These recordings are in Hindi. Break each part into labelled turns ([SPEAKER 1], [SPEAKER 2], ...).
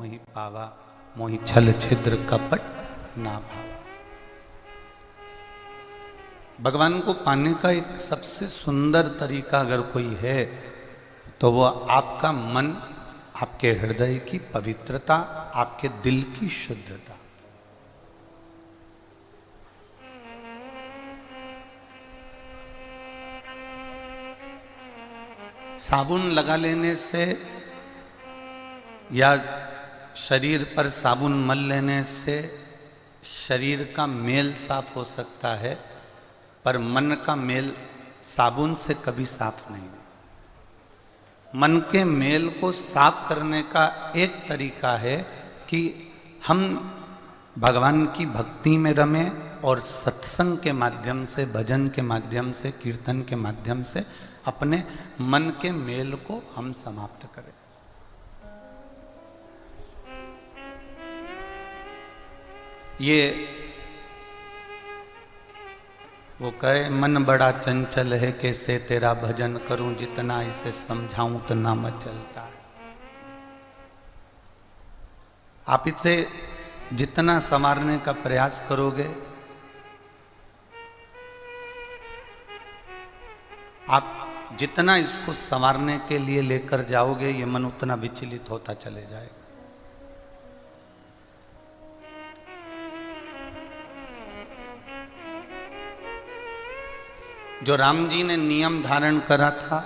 [SPEAKER 1] मोहि पावा, मोहि छल छिद्र कपट ना भावा। भगवान को पाने का एक सबसे सुंदर तरीका अगर कोई है तो वो आपका मन, आपके हृदय की पवित्रता, आपके दिल की शुद्धता। साबुन लगा लेने से या शरीर पर साबुन मल लेने से शरीर का मेल साफ हो सकता है, पर मन का मेल साबुन से कभी साफ नहीं। मन के मेल को साफ करने का एक तरीका है कि हम भगवान की भक्ति में रमें और सत्संग के माध्यम से, भजन के माध्यम से, कीर्तन के माध्यम से अपने मन के मेल को हम समाप्त करें। ये वो कहे, मन बड़ा चंचल है, कैसे तेरा भजन करूं, जितना इसे समझाऊं उतना मचलता है। आप इसे जितना संवारने का प्रयास करोगे, आप जितना इसको संवारने के लिए लेकर जाओगे, ये मन उतना विचलित होता चले जाएगा। जो राम जी ने नियम धारण करा था,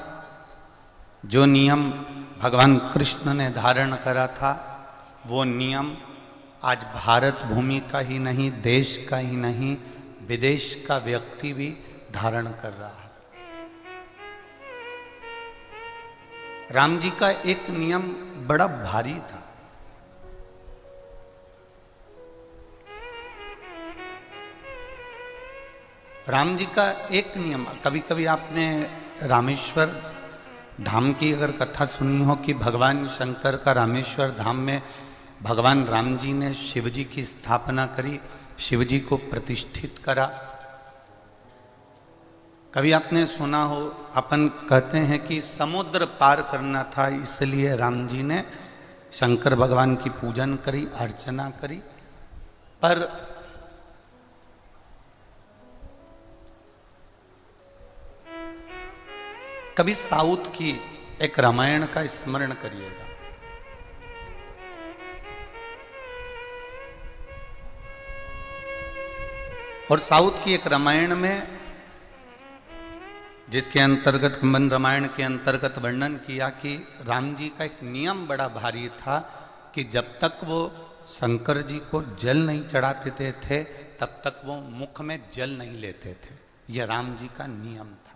[SPEAKER 1] जो नियम भगवान कृष्ण ने धारण करा था, वो नियम आज भारत भूमि का ही नहीं, देश का ही नहीं, विदेश का व्यक्ति भी धारण कर रहा है। राम जी का एक नियम बड़ा भारी था। राम जी का एक नियम, कभी कभी आपने रामेश्वर धाम की अगर कथा सुनी हो कि भगवान शंकर का रामेश्वर धाम में भगवान राम जी ने शिव जी की स्थापना करी, शिव जी को प्रतिष्ठित करा। कभी आपने सुना हो, अपन कहते हैं कि समुद्र पार करना था, इसलिए राम जी ने शंकर भगवान की पूजन करी, अर्चना करी। पर कभी साउथ की एक रामायण का स्मरण करिएगा। और साउथ की एक रामायण में, जिसके अंतर्गत कंबन रामायण के अंतर्गत वर्णन किया कि राम जी का एक नियम बड़ा भारी था कि जब तक वो शंकर जी को जल नहीं चढ़ाते थे तब तक वो मुख में जल नहीं लेते थे। यह राम जी का नियम था।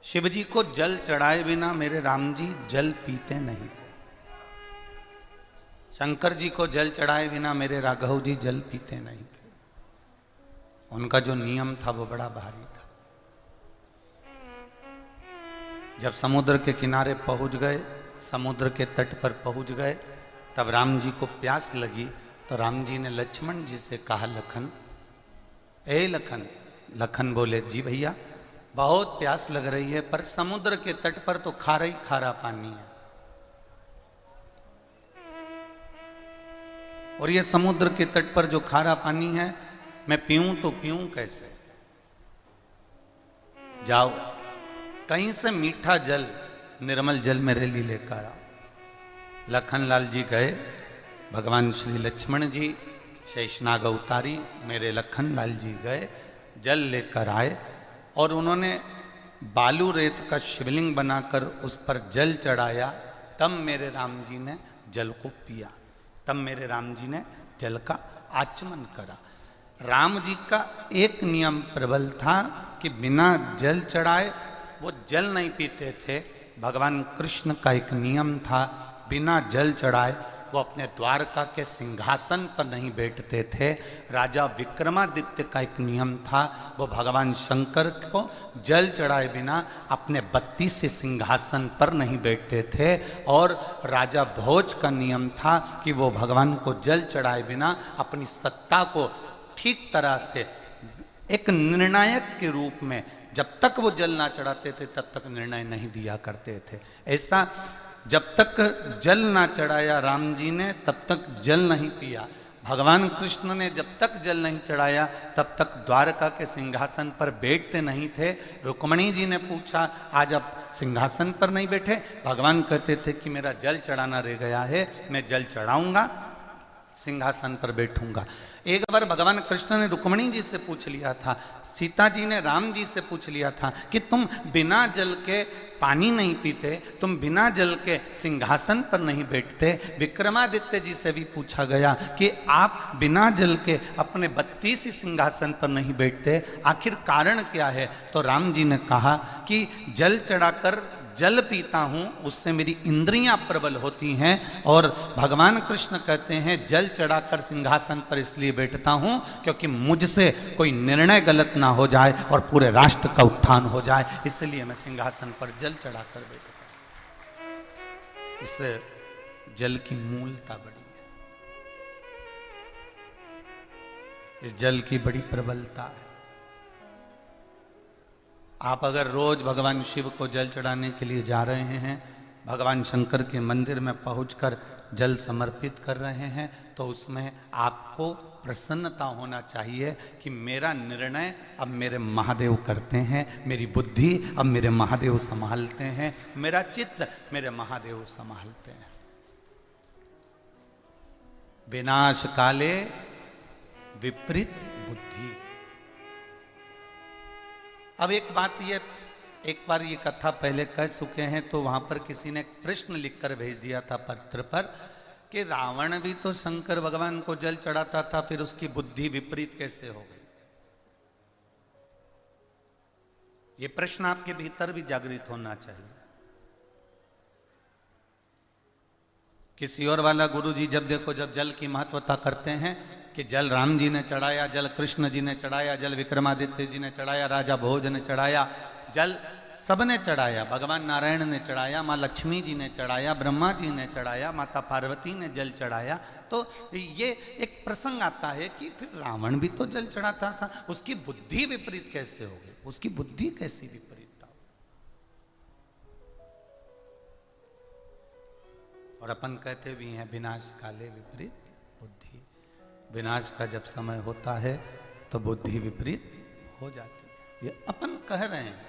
[SPEAKER 1] शिव जी को जल चढ़ाए बिना मेरे राम जी जल पीते नहीं थे। शंकर जी को जल चढ़ाए बिना मेरे राघव जी जल पीते नहीं थे। उनका जो नियम था वो बड़ा भारी था। जब समुद्र के किनारे पहुंच गए, समुद्र के तट पर पहुंच गए, तब राम जी को प्यास लगी तो राम जी ने लक्ष्मण जी से कहा, लखन, ए लखन। लखन बोले, जी भैया, बहुत प्यास लग रही है, पर समुद्र के तट पर तो खारा ही खारा पानी है, और ये समुद्र के तट पर जो खारा पानी है मैं पीऊं तो पीऊं कैसे? जाओ कहीं से मीठा जल, निर्मल जल मेरे लिए लेकर आओ। लखनलाल जी गए, भगवान श्री लक्ष्मण जी शेषनाग अवतारी मेरे लखनलाल जी गए, जल लेकर आए और उन्होंने बालू रेत का शिवलिंग बनाकर उस पर जल चढ़ाया। तब मेरे राम जी ने जल को पिया, तब मेरे राम जी ने जल का आचमन करा। राम जी का एक नियम प्रबल था कि बिना जल चढ़ाए वो जल नहीं पीते थे। भगवान कृष्ण का एक नियम था, बिना जल चढ़ाए वो अपने द्वारका के सिंहासन पर नहीं बैठते थे। राजा विक्रमादित्य का एक नियम था, वो भगवान शंकर को जल चढ़ाए बिना अपने 32 सिंहासन पर नहीं बैठते थे। और राजा भोज का नियम था कि वो भगवान को जल चढ़ाए बिना अपनी सत्ता को ठीक तरह से एक निर्णायक के रूप में, जब तक वो जल ना चढ़ाते थे तब तक निर्णय नहीं दिया करते थे। ऐसा जब तक जल ना चढ़ाया राम जी ने तब तक जल नहीं पिया। भगवान कृष्ण ने जब तक जल नहीं चढ़ाया तब तक द्वारका के सिंहासन पर बैठते नहीं थे। रुक्मणी जी ने पूछा, आज आप सिंहासन पर नहीं बैठे? भगवान कहते थे कि मेरा जल चढ़ाना रह गया है, मैं जल चढ़ाऊंगा, सिंहासन पर बैठूंगा। एक बार भगवान कृष्ण ने रुक्मणी जी से पूछ लिया था, सीता जी ने राम जी से पूछ लिया था कि तुम बिना जल के पानी नहीं पीते, तुम बिना जल के सिंहासन पर नहीं बैठते। विक्रमादित्य जी से भी पूछा गया कि आप बिना जल के अपने 32 सिंहासन पर नहीं बैठते, आखिर कारण क्या है? तो राम जी ने कहा कि जल चढ़ाकर जल पीता हूँ, उससे मेरी इंद्रियां प्रबल होती हैं। और भगवान कृष्ण कहते हैं जल चढ़ाकर सिंहासन पर इसलिए बैठता हूँ क्योंकि मुझसे कोई निर्णय गलत ना हो जाए और पूरे राष्ट्र का उत्थान हो जाए, इसलिए मैं सिंहासन पर जल चढ़ाकर बैठता हूँ। इससे जल की मूलता बड़ी है, इस जल की बड़ी प्रबलता है। आप अगर रोज भगवान शिव को जल चढ़ाने के लिए जा रहे हैं, भगवान शंकर के मंदिर में पहुंचकर जल समर्पित कर रहे हैं, तो उसमें आपको प्रसन्नता होना चाहिए कि मेरा निर्णय अब मेरे महादेव करते हैं, मेरी बुद्धि अब मेरे महादेव संभालते हैं, मेरा चित्त मेरे महादेव संभालते हैं। विनाश काले विपरीत बुद्धि। अब एक बार ये कथा पहले कह चुके हैं, तो वहां पर किसी ने एक प्रश्न लिखकर भेज दिया था पत्र पर कि रावण भी तो शंकर भगवान को जल चढ़ाता था, फिर उसकी बुद्धि विपरीत कैसे हो गई? ये प्रश्न आपके भीतर भी जागृत होना चाहिए। किसी और वाला गुरु जी जब देखो जब जल की महत्वता करते हैं कि जल राम जी ने चढ़ाया, जल कृष्ण जी ने चढ़ाया, जल विक्रमादित्य जी ने चढ़ाया, राजा भोज ने चढ़ाया, जल सबने चढ़ाया, भगवान नारायण ने चढ़ाया, माँ लक्ष्मी जी ने चढ़ाया, ब्रह्मा जी ने चढ़ाया, माता पार्वती ने जल चढ़ाया। तो ये एक प्रसंग आता है कि फिर रावण भी तो जल चढ़ाता था, उसकी बुद्धि विपरीत कैसे हो गई? उसकी बुद्धि कैसी विपरीत हो? और अपन कहते भी हैं विनाश काले विपरीत बुद्धि। विनाश का जब समय होता है तो बुद्धि विपरीत हो जाती है। ये अपन कह रहे हैं,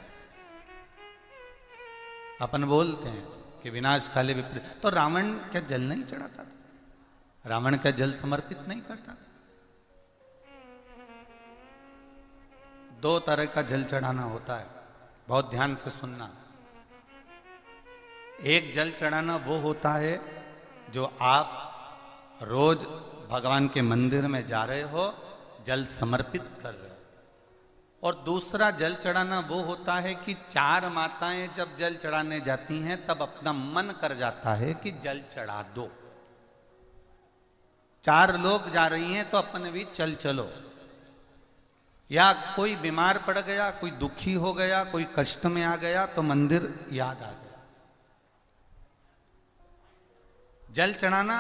[SPEAKER 1] अपन बोलते हैं कि विनाश काले विपरीत। तो रावण क्या जल नहीं चढ़ाता था? रावण क्या जल समर्पित नहीं करता था? दो तरह का जल चढ़ाना होता है, बहुत ध्यान से सुनना। एक जल चढ़ाना वो होता है जो आप रोज भगवान के मंदिर में जा रहे हो, जल समर्पित कर रहे हो। और दूसरा जल चढ़ाना वो होता है कि चार माताएं जब जल चढ़ाने जाती हैं तब अपना मन कर जाता है कि जल चढ़ा दो। चार लोग जा रही हैं तो अपन भी चल चलो। या कोई बीमार पड़ गया, कोई दुखी हो गया, कोई कष्ट में आ गया तो मंदिर याद आ गया। जल चढ़ाना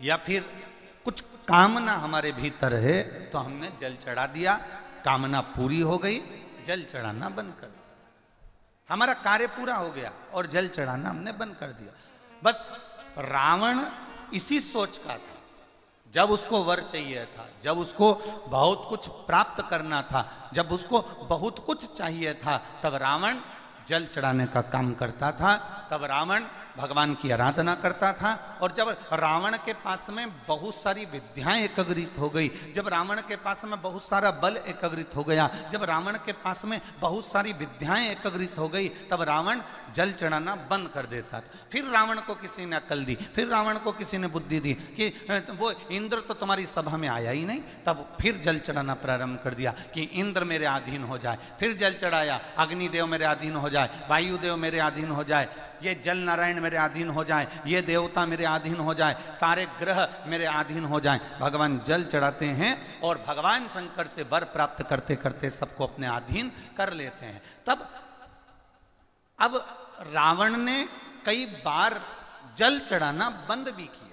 [SPEAKER 1] या फिर कुछ कामना हमारे भीतर है तो हमने जल चढ़ा दिया, कामना पूरी हो गई, जल चढ़ाना बंद कर दिया, हमारा कार्य पूरा हो गया और जल चढ़ाना हमने बंद कर दिया। बस रावण इसी सोच का था। जब उसको वर चाहिए था, जब उसको बहुत कुछ प्राप्त करना था, जब उसको बहुत कुछ चाहिए था, तब रावण जल चढ़ाने का काम करता था। तब रावण भगवान की आराधना करता था। और जब रावण के पास में बहुत सारी विद्याएं एकत्रित हो गई, जब रावण के पास में बहुत सारा बल एकत्रित हो गया, जब रावण के पास में बहुत सारी विद्याएं एकत्रित हो गई, तब रावण जल चढ़ाना बंद कर देता था। फिर रावण को किसी ने अक्ल दी, फिर रावण को किसी ने बुद्धि दी कि वो इंद्र तो तुम्हारी सभा में आया ही नहीं, तब फिर जल चढ़ाना प्रारंभ कर दिया कि इंद्र मेरे अधीन हो जाए। फिर जल चढ़ाया, अग्निदेव मेरे अधीन हो जाए, वायुदेव मेरे अधीन हो जाए, ये जल नारायण मेरे अधीन हो जाए, ये देवता मेरे अधीन हो जाए, सारे ग्रह मेरे अधीन हो जाएं। भगवान जल चढ़ाते हैं और भगवान शंकर से वर प्राप्त करते करते सबको अपने अधीन कर लेते हैं। तब अब रावण ने कई बार जल चढ़ाना बंद भी किया।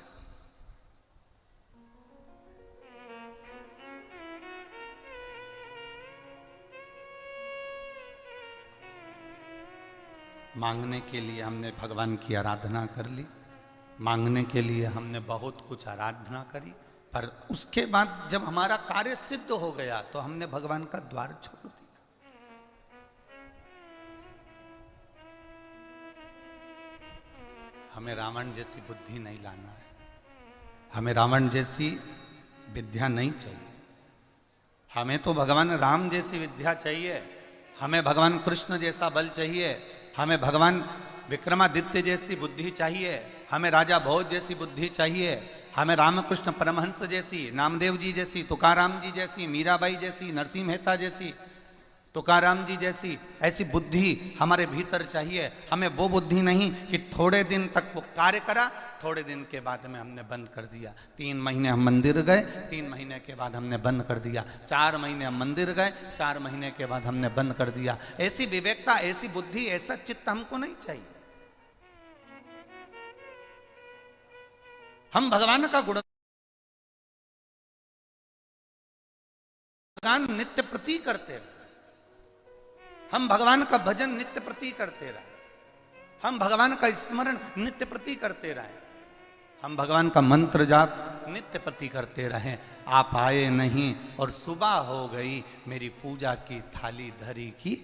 [SPEAKER 1] मांगने के लिए हमने भगवान की आराधना कर ली, मांगने के लिए हमने बहुत कुछ आराधना करी, पर उसके बाद जब हमारा कार्य सिद्ध हो गया तो हमने भगवान का द्वार छोड़ दिया। हमें रावण जैसी बुद्धि नहीं लाना है, हमें रावण जैसी विद्या नहीं चाहिए, हमें तो भगवान राम जैसी विद्या चाहिए, हमें भगवान कृष्ण जैसा बल चाहिए, हमें भगवान विक्रमादित्य जैसी बुद्धि चाहिए, हमें राजा भोज जैसी बुद्धि चाहिए, हमें रामकृष्ण परमहंस जैसी, नामदेव जी जैसी, तुकाराम जी जैसी, मीराबाई जैसी, नरसिंह मेहता जैसी, तुकाराम जी जैसी ऐसी बुद्धि हमारे भीतर चाहिए। हमें वो बुद्धि नहीं कि थोड़े दिन तक वो कार्य करा, थोड़े दिन के बाद में हमने बंद कर दिया। 3 महीने हम मंदिर गए, 3 महीने के बाद हमने बंद कर दिया। 4 महीने हम मंदिर गए, 4 महीने के बाद हमने बंद कर दिया। ऐसी विवेकता, ऐसी बुद्धि, ऐसा चित्त हमको नहीं चाहिए। हम भगवान का गुणगान नित्य प्रति करते रहे, हम भगवान का भजन नित्य प्रति करते रहे, हम भगवान का स्मरण नित्य प्रति करते रहे, हम भगवान का मंत्र जाप नित्य प्रति करते रहे। आप आए नहीं और सुबह हो गई, मेरी पूजा की थाली धरी की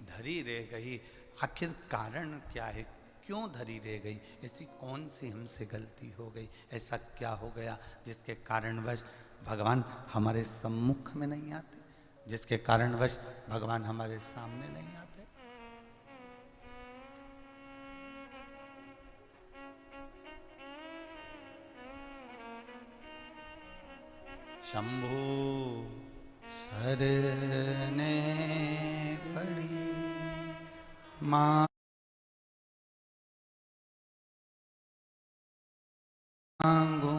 [SPEAKER 1] धरी रह गई। आखिर कारण क्या है, क्यों धरी रह गई? ऐसी कौन सी हमसे गलती हो गई, ऐसा क्या हो गया जिसके कारणवश भगवान हमारे सम्मुख में नहीं आते, जिसके कारणवश भगवान हमारे सामने नहीं आते? शंभु शरणे पड़ी मांगो